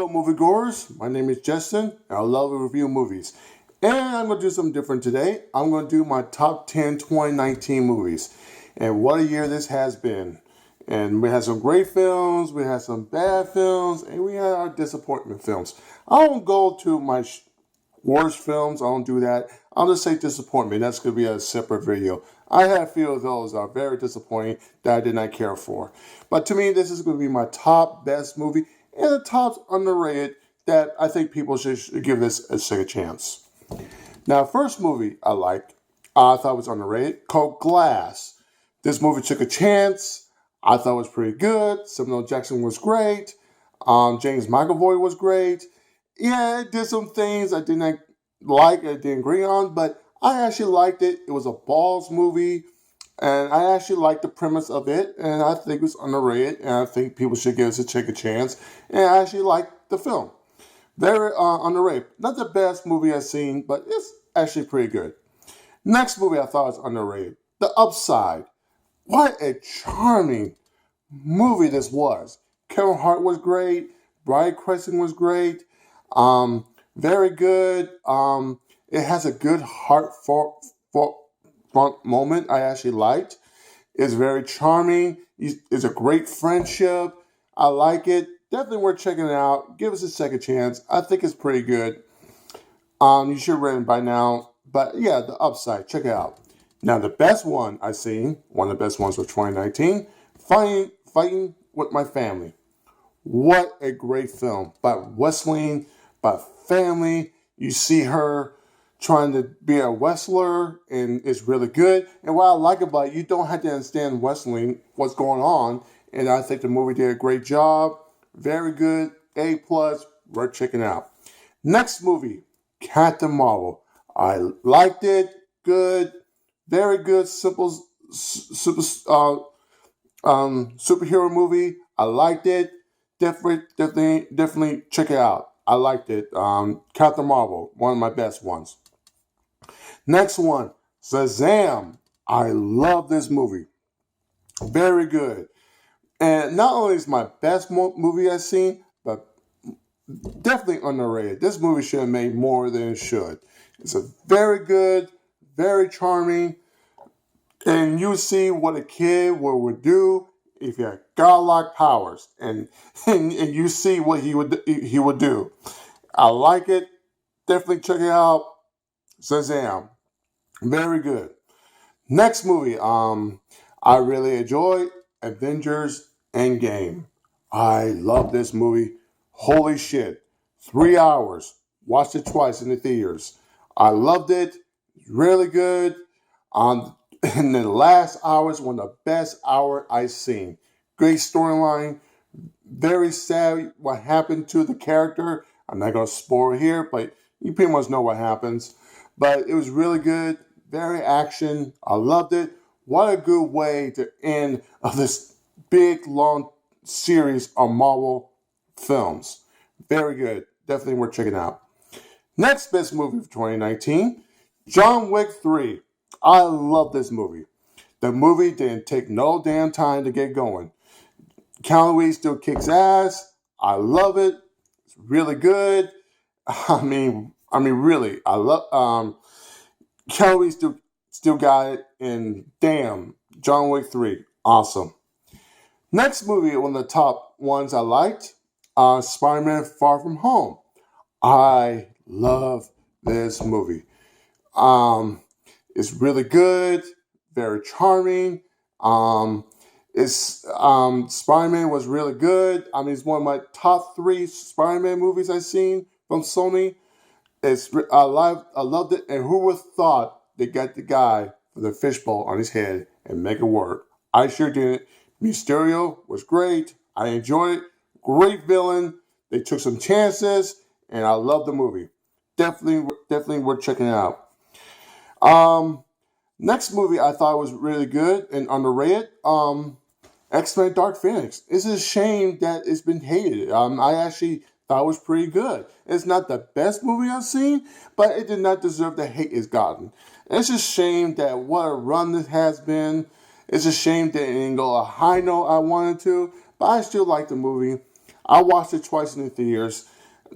Hello, moviegoers. My name is Justin, and I love to review movies. And I'm going to do something different today. I'm going to do my top 10 2019 movies. And what a year this has been. And we had some great films, we had some bad films, and we had our disappointment films. I don't go to my worst films, I don't do that. I'll just say disappointment. That's going to be a separate video. I had a few of those that are very disappointing that I did not care for. But to me, this is going to be my top best movie and the top underrated that I think people should give this a second chance. Now, first movie I liked, I thought was underrated, called Glass. This movie took a chance. I thought it was pretty good. Samuel Jackson was great. James McAvoy was great. Yeah, it did some things I didn't like, I didn't agree on, but I actually liked it. It was a balls movie, and I actually liked the premise of it, and I think it was underrated, and I think people should give it a chance, and I actually liked the film. Very underrated. Not the best movie I've seen, but it's actually pretty good. Next movie I thought was underrated, The Upside. What a charming movie this was. Kevin Hart was great. Bryan Cranston was great. Very good. It has a good heartfelt moment I actually liked. It's very charming. It's a great friendship. I like it. Definitely worth checking it out. Give us a second chance. I think it's pretty good. You should have read it by now. But yeah, The Upside. Check it out. Now, the best one I've seen, one of the best ones was 2019, Fighting with My Family. What a great film. About wrestling, about family. You see her trying to be a wrestler, and it's really good. And what I like about it, you don't have to understand wrestling, what's going on. And I think the movie did a great job. Very good. A+, worth checking out. Next movie, Captain Marvel. I liked it. Good. Very good, simple, superhero movie. I liked it. Definitely check it out. I liked it. Captain Marvel, one of my best ones. Next one, Shazam. I love this movie. Very good. And not only is my best movie I've seen, but definitely underrated. This movie should have made more than it should. It's a very good, very charming, and you see what a kid would do if he had godlike powers, and you see what he would do. I like it. Definitely check it out. Shazam. Very good. Next movie, I really enjoyed Avengers Endgame. I love this movie. Holy shit. 3 hours. Watched it twice in the theaters. I loved it. Really good. In the last hour is one of the best hour I've seen. Great storyline. Very sad what happened to the character. I'm not going to spoil here, but you pretty much know what happens. But it was really good. Very action. I loved it. What a good way to end of this big, long series of Marvel films. Very good. Definitely worth checking out. Next best movie of 2019, John Wick 3. I love this movie. The movie didn't take no damn time to get going. Keanu Reeves still kicks ass. I love it. It's really good. I mean, really. I love. Keanu Reeves still got it. And damn, John Wick 3, awesome. Next movie, one of the top ones I liked, Spider-Man: Far From Home. I love this movie. It's really good, very charming. Spider-Man was really good. I mean, it's one of my top 3 Spider-Man movies I've seen from Sony. I loved it. And who would have thought they got the guy with a fishbowl on his head and make it work? I sure did. Mysterio was great. I enjoyed it. Great villain. They took some chances, and I love the movie. Definitely worth checking out. Next movie I thought was really good and underrated. X-Men: Dark Phoenix. It's a shame that it's been hated. I actually thought it was pretty good. It's not the best movie I've seen, but it did not deserve the hate it's gotten. It's a shame that what a run this has been. It's a shame that it didn't go a high note I wanted to, but I still like the movie. I watched it twice in the theaters.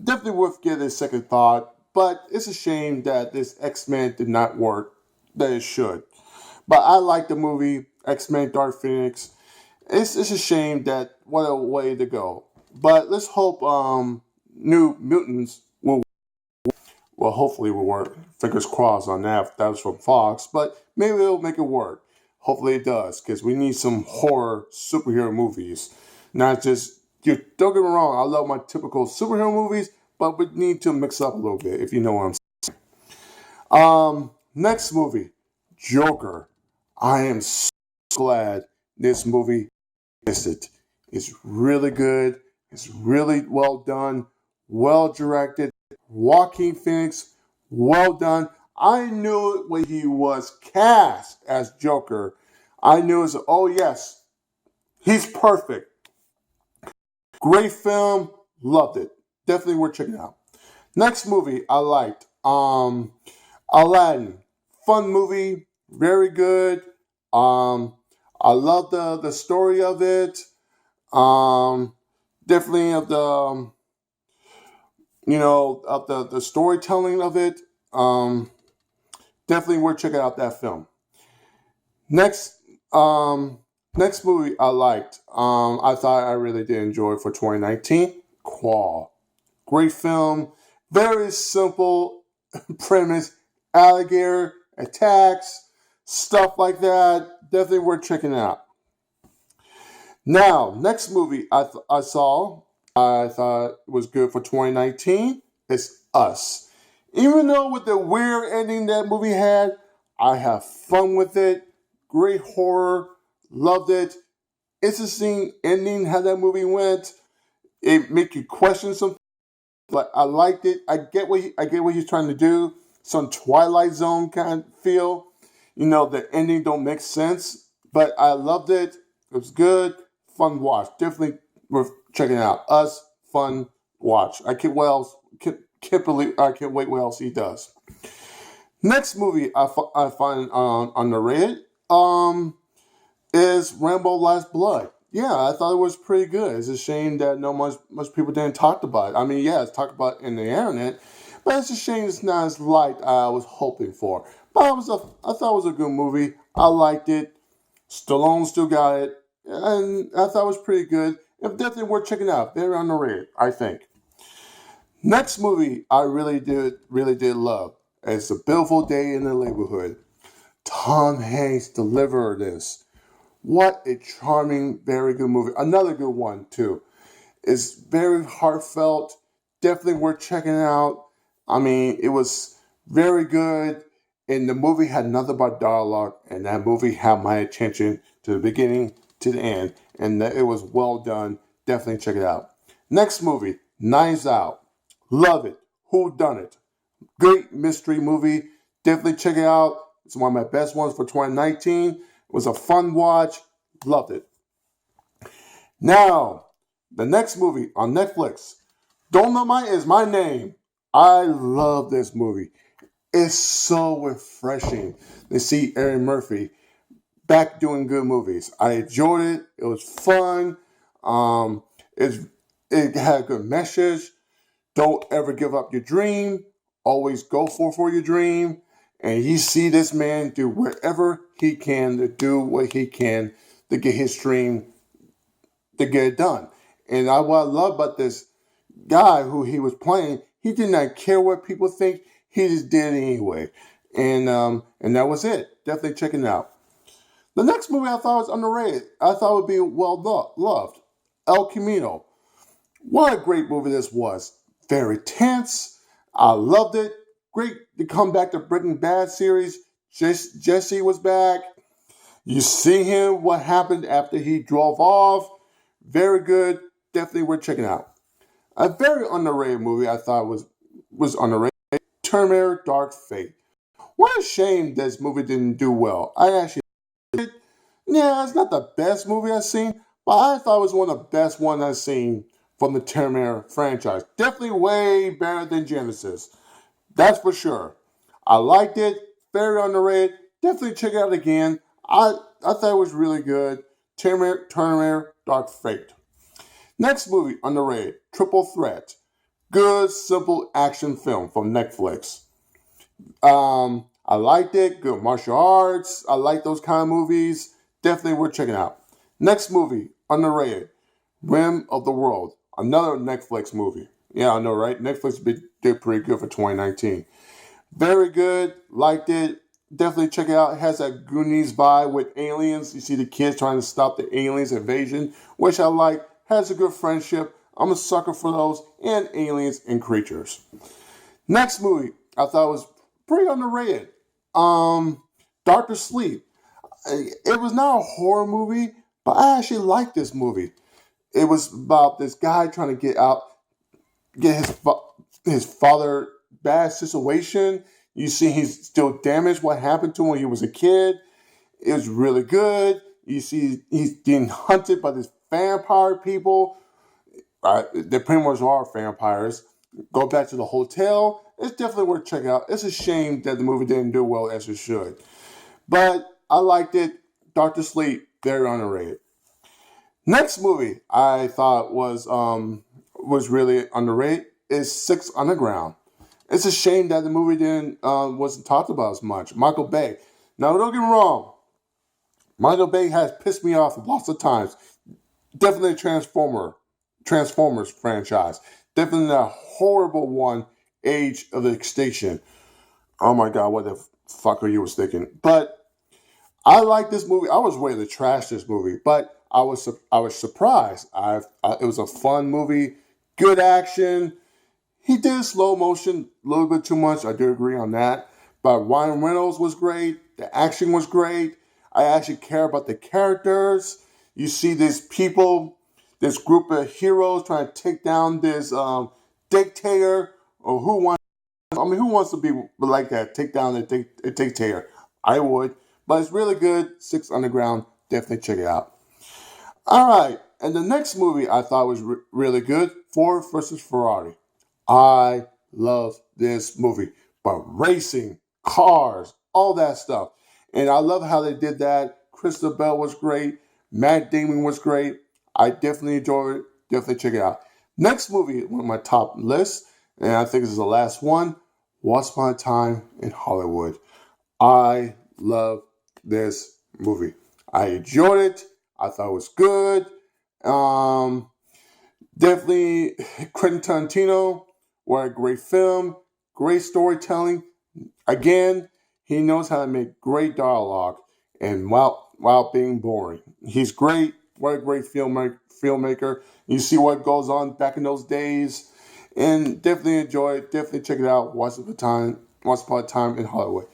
definitely worth giving a second thought. But it's a shame that this X-Men did not work that it should. But I like the movie X-Men Dark Phoenix. It's a shame that what a way to go. But let's hope New Mutants will hopefully will work. Fingers crossed on that. That was from Fox, but maybe it'll make it work. Hopefully it does, because we need some horror superhero movies. Not just don't get me wrong, I love my typical superhero movies, but we need to mix up a little bit, if you know what I'm saying. Next movie, Joker. I am so glad this movie existed. It's really good. It's really well done, well directed. Joaquin Phoenix, well done. I knew it when he was cast as Joker. I knew it was, oh yes, he's perfect. Great film, loved it. Definitely worth checking out. Next movie I liked, Aladdin. Fun movie, very good. I love the story of it. Definitely of the of the storytelling of it. Definitely worth checking out that film. Next, next movie I liked. I thought I really did enjoy for 2019. Qual. Great film. Very simple premise. Alligator attacks, stuff like that. Definitely worth checking out. Now, next movie I saw, I thought was good for 2019 is Us. Even though with the weird ending that movie had, I have fun with it. Great horror, loved it. Interesting ending how that movie went. It make you question something, but I liked it. I get what he's trying to do. Some Twilight Zone kind of feel. The ending don't make sense, but I loved it. It was good, fun watch. Definitely worth checking out. Us, fun watch. I can't wait what else he does. Next movie I find underrated is Rambo: Last Blood. Yeah, I thought it was pretty good. It's a shame that much people didn't talk about it. I mean, yeah, it's talked about in the internet, but it's a shame it's not as light as I was hoping for. But I thought it was a good movie. I liked it. Stallone still got it, and I thought it was pretty good. It's definitely worth checking out. Very underrated, I think. Next movie I really did love is A Beautiful Day in the Neighborhood. Tom Hanks delivered this. What a charming, very good movie. Another good one too. It's very heartfelt. Definitely worth checking out. I mean, it was very good. And the movie had nothing but dialogue. And that movie had my attention to the beginning to the end. And it was well done. Definitely check it out. Next movie, Knives Out. Love it. Who done it? Great mystery movie. Definitely check it out. It's one of my best ones for 2019. It was a fun watch. Loved it. Now, the next movie on Netflix. Dolomite is My Name. I love this movie. It's so refreshing to see Eddie Murphy back doing good movies. I enjoyed it. It was fun. It had a good message. Don't ever give up your dream. Always go for your dream. And you see this man do whatever he can to do what he can to get his dream to get it done. And what I love about this guy who he was playing, he did not care what people think. He just did it anyway. And that was it. Definitely check it out. The next movie I thought was underrated. I thought would be well loved. El Camino. What a great movie this was. Very tense. I loved it. Great to come back to Breaking Bad series. Jesse was back. You see him, what happened after he drove off. Very good. Definitely worth checking out. A very underrated movie I thought was underrated. Terminator Dark Fate. What a shame this movie didn't do well. Yeah, it's not the best movie I've seen, but I thought it was one of the best ones I've seen from the Terminator franchise. Definitely way better than Genesis. That's for sure. I liked it. Very underrated. Definitely check it out again. I thought it was really good. Terminator Dark Fate. Next movie underrated. Triple Threat. Good, simple action film from Netflix. I liked it. Good martial arts. I like those kind of movies. Definitely worth checking out. Next movie, underrated, Rim of the World. Another Netflix movie. Yeah, I know, right? Netflix did pretty good for 2019. Very good. Liked it. Definitely check it out. It has that Goonies vibe with aliens. You see the kids trying to stop the aliens invasion, which I like. Has a good friendship. I'm a sucker for those and aliens and creatures. Next movie I thought was pretty underrated. Um, Doctor Sleep. It was not a horror movie, but I actually liked this movie. It was about this guy trying to get his father bad situation. You see, he's still damaged. What happened to him when he was a kid? It was really good. You see, he's being hunted by these vampire people. They pretty much are vampires. Go back to the hotel. It's definitely worth checking out. It's a shame that the movie didn't do well as it should. But I liked it. Doctor Sleep, very underrated. Next movie I thought was really underrated is Six Underground. It's a shame that the movie didn't wasn't talked about as much. Michael Bay. Now don't get me wrong. Michael Bay has pissed me off lots of times. Definitely a Transformers franchise. Definitely that horrible one, Age of Extinction. Oh my god, what the fuck are you was thinking? But I like this movie. I was ready to trash this movie, but I was surprised. It was a fun movie, good action. He did slow motion a little bit too much. I do agree on that. But Ryan Reynolds was great. The action was great. I actually care about the characters. You see these people, this group of heroes trying to take down this dictator. Or who wants to be like that? Take down a dictator. I would. But it's really good. Six Underground. Definitely check it out. All right. And the next movie I thought was really good, Ford versus Ferrari. I love this movie. But racing, cars, all that stuff. And I love how they did that. Krista Bell was great. Matt Damon was great. I definitely enjoyed it. Definitely check it out. Next movie on my top list, and I think this is the last one, Once Upon a Time in Hollywood. I love this movie. I enjoyed it. I thought it was good. Um, Definitely Quentin Tarantino. What a great film. Great storytelling. Again, he knows how to make great dialogue and while being boring. He's great. What a great filmmaker. You see what goes on back in those days. And definitely enjoy it. Definitely check it out. Once Upon a Time in Hollywood.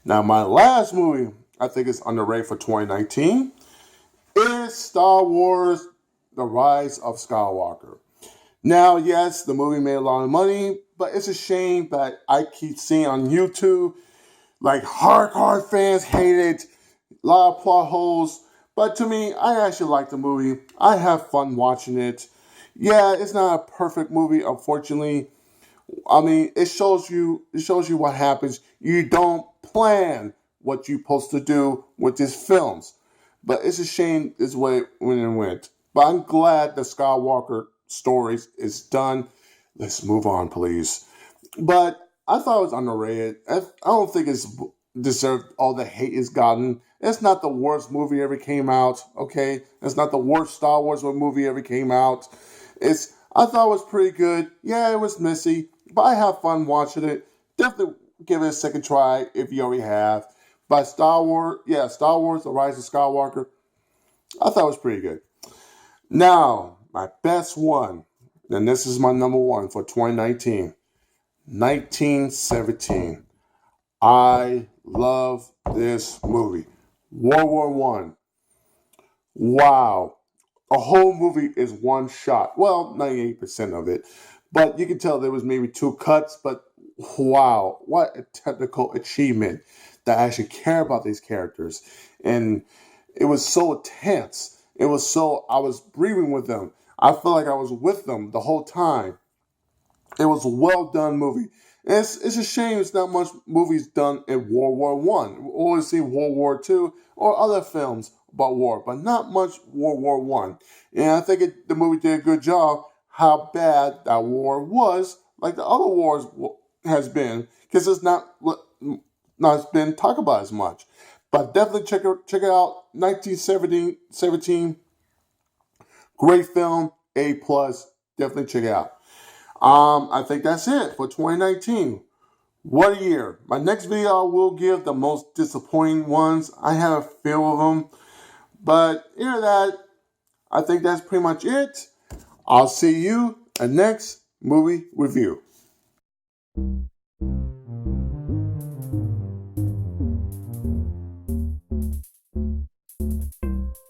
Now, my last movie I think is underrated for 2019 is Star Wars The Rise of Skywalker. Now, yes, the movie made a lot of money, but it's a shame that I keep seeing on YouTube, like hardcore fans hate it, a lot of plot holes. But to me, I actually like the movie. I have fun watching it. Yeah, it's not a perfect movie, unfortunately. I mean, it shows you what happens. You don't plan what you're supposed to do with these films. But it's a shame this way it went. But I'm glad the Skywalker stories is done. Let's move on, please. But I thought it was underrated. I don't think it's deserved all the hate it's gotten. It's not the worst movie ever came out. Okay, it's not the worst Star Wars movie ever came out. I thought it was pretty good. Yeah, it was messy, but I have fun watching it. Definitely give it a second try if you already have. But Star Wars: The Rise of Skywalker, I thought it was pretty good. Now, my best one, and this is my number one for 2019, 1917. I love this movie. World War One. Wow. A whole movie is one shot. Well, 98% of it. But you can tell there was maybe two cuts, but wow, what a technical achievement that I actually care about these characters. And it was so tense. I was breathing with them. I felt like I was with them the whole time. It was a well done movie. And it's a shame it's not much movies done in World War One. We always see World War Two or other films about war, but not much World War One. And I think the movie did a good job how bad that war was, like the other wars has been, because it's not been talked about as much. But definitely check it out. 1917, great film, A plus. Definitely check it out. I think that's it for 2019. What a year. My next video I will give the most disappointing ones. I have a few of them. But that, I think that's pretty much it. I'll see you at next movie review.